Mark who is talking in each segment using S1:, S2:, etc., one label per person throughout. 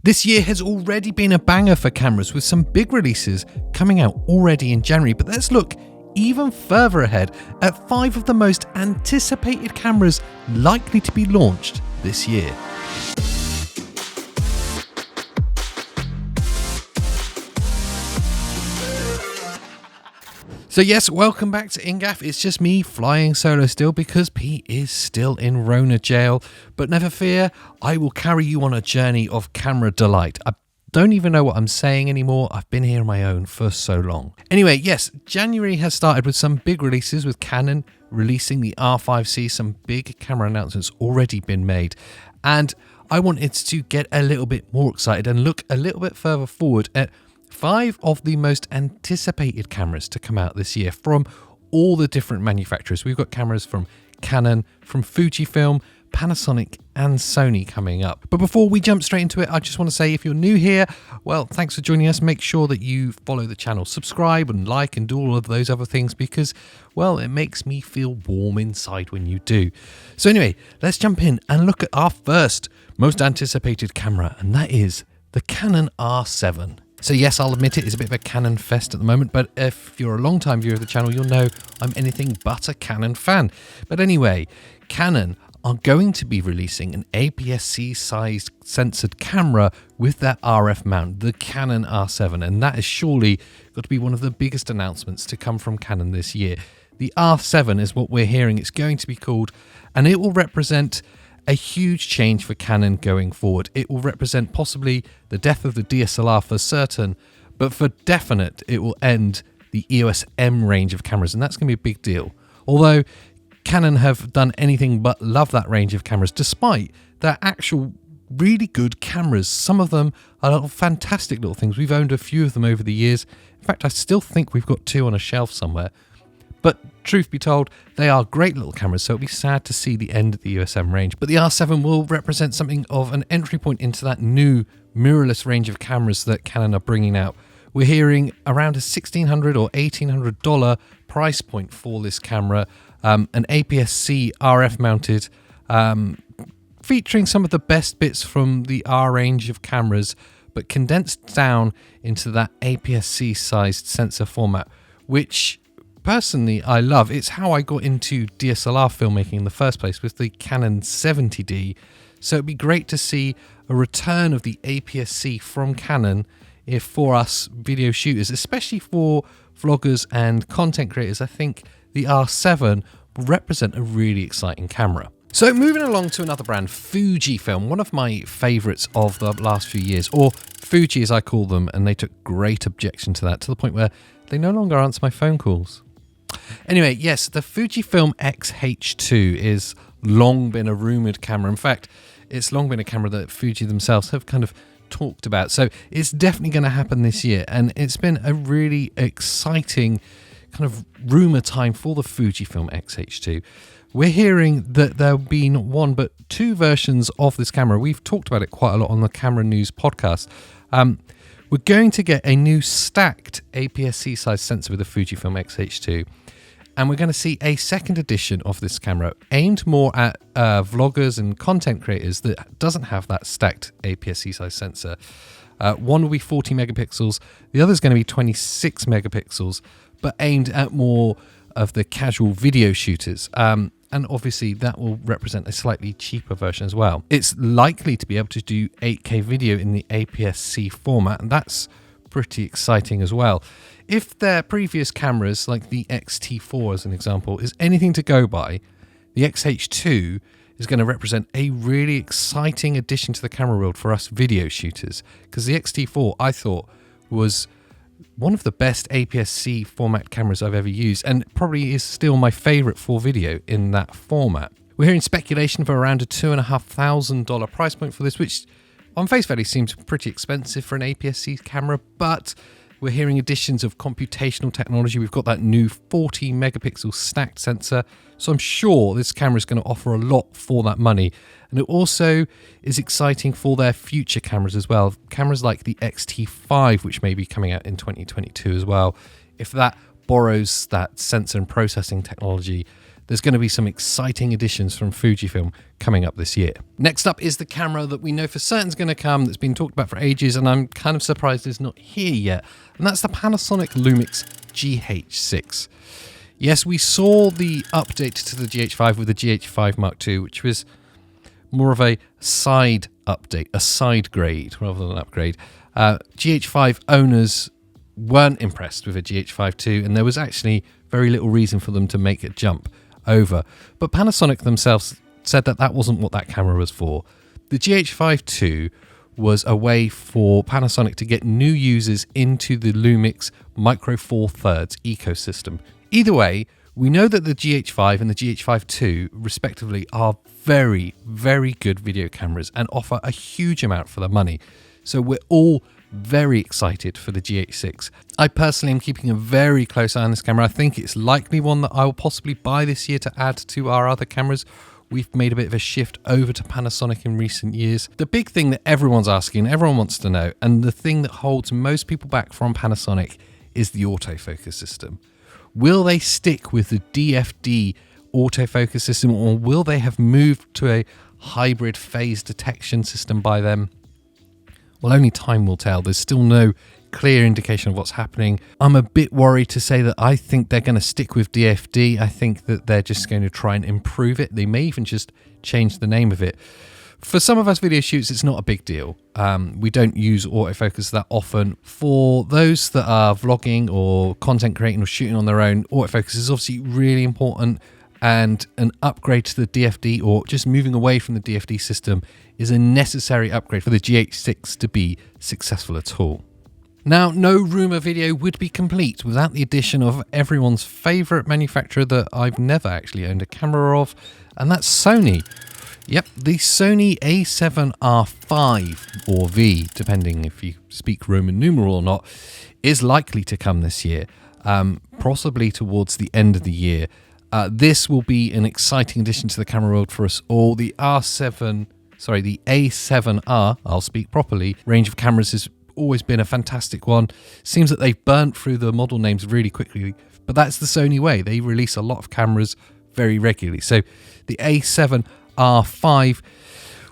S1: This year has already been a banger for cameras, with some big releases coming out already in January, but let's look even further ahead at 5 of the most anticipated cameras likely to be launched this year. So yes, welcome back to InGaff. It's just me flying solo still because Pete is still in Rona jail. But never fear, I will carry you on a journey of camera delight. I don't even know what I'm saying anymore. I've been here on my own for so long. Anyway, yes, January has started with some big releases, with Canon releasing the R5C. Some big camera announcements already been made. And I wanted to get a little bit more excited and look a little bit further forward at 5 of the most anticipated cameras to come out this year from all the different manufacturers. We've got cameras from Canon, from Fujifilm, Panasonic and Sony coming up. But before we jump straight into it, I just want to say, if you're new here, well, thanks for joining us. Make sure that you follow the channel, subscribe and like and do all of those other things because, well, it makes me feel warm inside when you do. So anyway, let's jump in and look at our first most anticipated camera, and that is the Canon R7. So yes, I'll admit it is a bit of a Canon fest at the moment, but if you're a long-time viewer of the channel, you'll know I'm anything but a Canon fan. But anyway, Canon are going to be releasing an APS-C sized sensored camera with that RF mount, the Canon R7, and that is surely got to be one of the biggest announcements to come from Canon this year. The R7 is what we're hearing it's going to be called, and it will represent a huge change for Canon going forward. It will represent possibly the death of the DSLR for certain, but for definite it will end the EOS M range of cameras, and that's going to be a big deal. Although Canon have done anything but love that range of cameras, despite their actual really good cameras. Some of them are little fantastic little things. We've owned a few of them over the years. In fact, I still think we've got 2 on a shelf somewhere. But truth be told, they are great little cameras, so it'll be sad to see the end of the EOS M range. But the R7 will represent something of an entry point into that new mirrorless range of cameras that Canon are bringing out. We're hearing around a $1,600 or $1,800 price point for this camera, an APS-C RF mounted, featuring some of the best bits from the R range of cameras, but condensed down into that APS-C sized sensor format, which personally I love. It's how I got into DSLR filmmaking in the first place with the Canon 70D, so it'd be great to see a return of the APS-C from Canon for us video shooters, especially for vloggers and content creators. I think the R7 will represent a really exciting camera. So moving along to another brand, Fujifilm, one of my favourites of the last few years, or Fuji as I call them, and they took great objection to that, to the point where they no longer answer my phone calls. Anyway, yes, the Fujifilm X-H2 is long been a rumoured camera. In fact, it's long been a camera that Fuji themselves have kind of talked about. So it's definitely going to happen this year, and it's been a really exciting kind of rumour time for the Fujifilm X-H2. We're hearing that there'll be not 1 but 2 versions of this camera. We've talked about it quite a lot on the Camera News podcast. We're going to get a new stacked APS-C size sensor with the Fujifilm X-H2, and we're going to see a second edition of this camera aimed more at vloggers and content creators that doesn't have that stacked APS-C size sensor. One will be 40 megapixels, the other is going to be 26 megapixels, but aimed at more of the casual video shooters. And obviously that will represent a slightly cheaper version as well. It's likely to be able to do 8K video in the APS-C format, and that's pretty exciting as well. If their previous cameras, like the X-T4 as an example, is anything to go by, the X-H2 is going to represent a really exciting addition to the camera world for us video shooters, because the X-T4 I thought was one of the best APS-C format cameras I've ever used, and probably is still my favourite for video in that format. We're hearing speculation for around a $2,500 price point for this, which on face value seems pretty expensive for an APS-C camera, but we're hearing additions of computational technology. We've got that new 40 megapixel stacked sensor, so I'm sure this camera is going to offer a lot for that money. And it also is exciting for their future cameras as well. Cameras like the X-T5, which may be coming out in 2022 as well. If that borrows that sensor and processing technology there's going to be some exciting additions from Fujifilm coming up this year. Next up is the camera that we know for certain is going to come, that's been talked about for ages, and I'm kind of surprised it's not here yet, and that's the Panasonic Lumix GH6. Yes, we saw the update to the GH5 with the GH5 Mark II, which was more of a side update, a side grade rather than an upgrade. GH5 owners weren't impressed with a GH5 II, and there was actually very little reason for them to make a jump over. But Panasonic themselves said that that wasn't what that camera was for. The GH5 II was a way for Panasonic to get new users into the Lumix Micro Four Thirds ecosystem. Either way, we know that the GH5 and the GH5 II, respectively, are very, very good video cameras and offer a huge amount for their money. So we're all very excited for the GH6. I personally am keeping a very close eye on this camera. I think it's likely one that I will possibly buy this year to add to our other cameras. We've made a bit of a shift over to Panasonic in recent years. The big thing that everyone's asking, everyone wants to know, and the thing that holds most people back from Panasonic is the autofocus system. Will they stick with the DFD autofocus system, or will they have moved to a hybrid phase detection system by then? Well, only time will tell. There's still no clear indication of what's happening. I'm a bit worried to say that I think they're going to stick with DFD. I think that they're just going to try and improve it. They may even just change the name of it. For some of us video shoots, it's not a big deal. We don't use autofocus that often. For those that are vlogging or content creating or shooting on their own, autofocus is obviously really important, and an upgrade to the DFD, or just moving away from the DFD system, is a necessary upgrade for the GH6 to be successful at all. Now, no rumour video would be complete without the addition of everyone's favourite manufacturer that I've never actually owned a camera of, and that's Sony. Yep, the Sony A7R V, or V, depending if you speak Roman numeral or not, is likely to come this year, possibly towards the end of the year. This will be an exciting addition to the camera world for us all. The A7R, I'll speak properly, range of cameras has always been a fantastic one. Seems that they've burnt through the model names really quickly, but that's the Sony way. They release a lot of cameras very regularly. So the A7R V,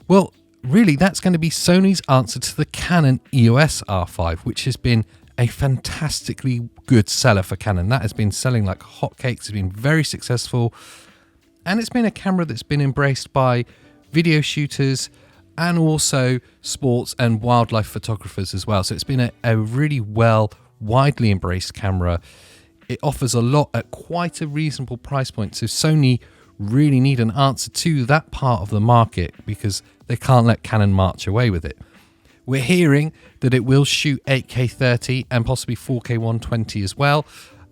S1: well, really that's going to be Sony's answer to the Canon EOS R5, which has been a fantastically good seller for Canon. That has been selling like hotcakes, it's been very successful, and it's been a camera that's been embraced by video shooters and also sports and wildlife photographers as well. So it's been a really widely embraced camera. It offers a lot at quite a reasonable price point, so Sony really need an answer to that part of the market because they can't let Canon march away with it. We're hearing that it will shoot 8K 30 and possibly 4K 120 as well.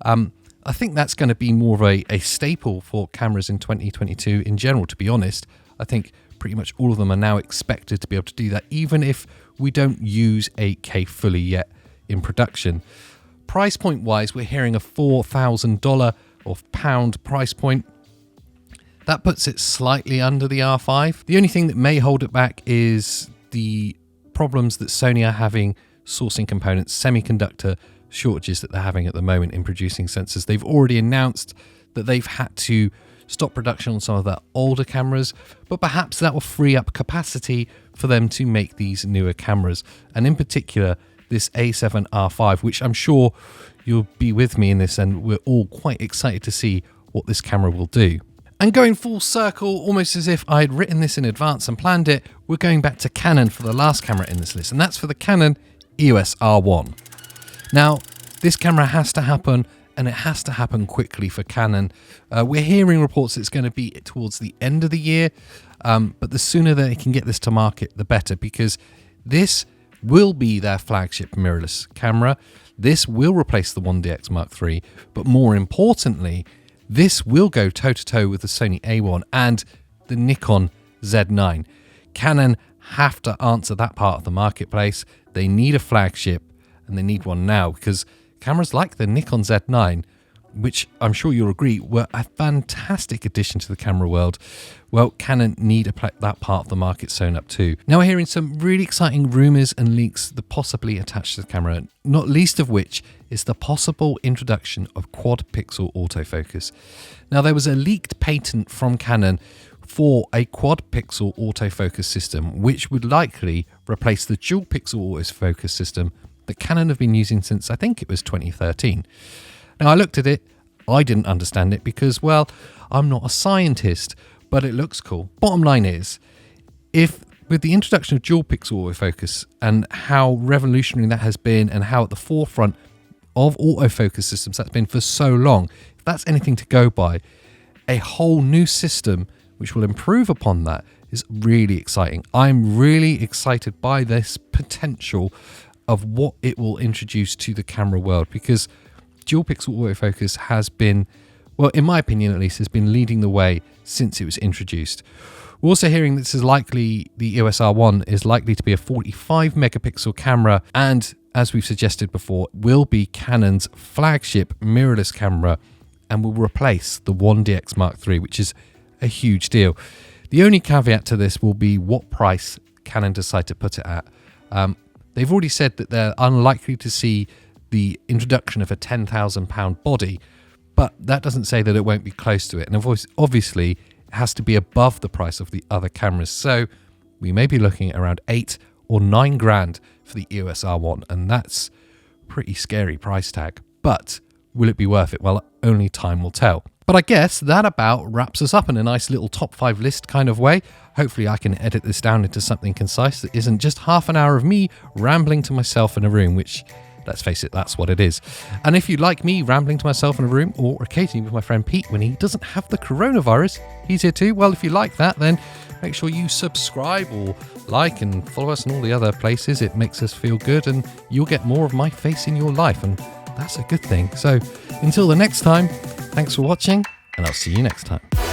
S1: I think that's going to be more of a staple for cameras in 2022 in general, to be honest. I think pretty much all of them are now expected to be able to do that, even if we don't use 8K fully yet in production. Price point wise, we're hearing a $4,000 or pound price point. That puts it slightly under the R5. The only thing that may hold it back is the problems that Sony are having sourcing components, semiconductor shortages that they're having at the moment in producing sensors. They've already announced that they've had to stop production on some of their older cameras, but perhaps that will free up capacity for them to make these newer cameras. And in particular, this A7R V, which I'm sure you'll be with me in this, and we're all quite excited to see what this camera will do. And going full circle, almost as if I'd written this in advance and planned it, we're going back to Canon for the last camera in this list, and that's for the Canon EOS R1. Now, this camera has to happen, and it has to happen quickly for Canon. We're hearing reports it's going to be towards the end of the year, but the sooner they can get this to market, the better, because this will be their flagship mirrorless camera. This will replace the 1DX Mark III, but more importantly, this will go toe-to-toe with the Sony A1 and the Nikon Z9. Canon have to answer that part of the marketplace. They need a flagship, and they need one now, because cameras like the Nikon Z9, which I'm sure you'll agree were a fantastic addition to the camera world, well, Canon need to that part of the market sewn up too. Now we're hearing some really exciting rumours and leaks that possibly attached to the camera, not least of which is the possible introduction of quad pixel autofocus. Now there was a leaked patent from Canon for a quad pixel autofocus system, which would likely replace the dual pixel autofocus system that Canon have been using since I think it was 2013. Now I looked at it, I didn't understand it because, well, I'm not a scientist, but it looks cool. Bottom line is, if with the introduction of dual pixel autofocus and how revolutionary that has been and how at the forefront of autofocus systems that's been for so long, if that's anything to go by, a whole new system which will improve upon that is really exciting. I'm really excited by this potential of what it will introduce to the camera world, because dual pixel autofocus has been, well, in my opinion at least, has been leading the way since it was introduced. We're also hearing this is likely, the EOS R1 is likely to be a 45 megapixel camera, and as we've suggested before, will be Canon's flagship mirrorless camera and will replace the 1DX Mark III, which is a huge deal. The only caveat to this will be what price Canon decide to put it at. They've already said that they're unlikely to see the introduction of a £10,000 body, but that doesn't say that it won't be close to it. And obviously, it has to be above the price of the other cameras. So we may be looking at around 8 or 9 grand for the EOS R1, and that's a pretty scary price tag. But will it be worth it? Well, only time will tell. But I guess that about wraps us up in a nice little top 5 list kind of way. Hopefully I can edit this down into something concise that isn't just half an hour of me rambling to myself in a room, which, let's face it, that's what it is. And if you like me rambling to myself in a room, or occasionally with my friend Pete when he doesn't have the coronavirus, he's here too. Well, if you like that, then make sure you subscribe or like and follow us in all the other places. It makes us feel good and you'll get more of my face in your life, and that's a good thing. So until the next time, thanks for watching, and I'll see you next time.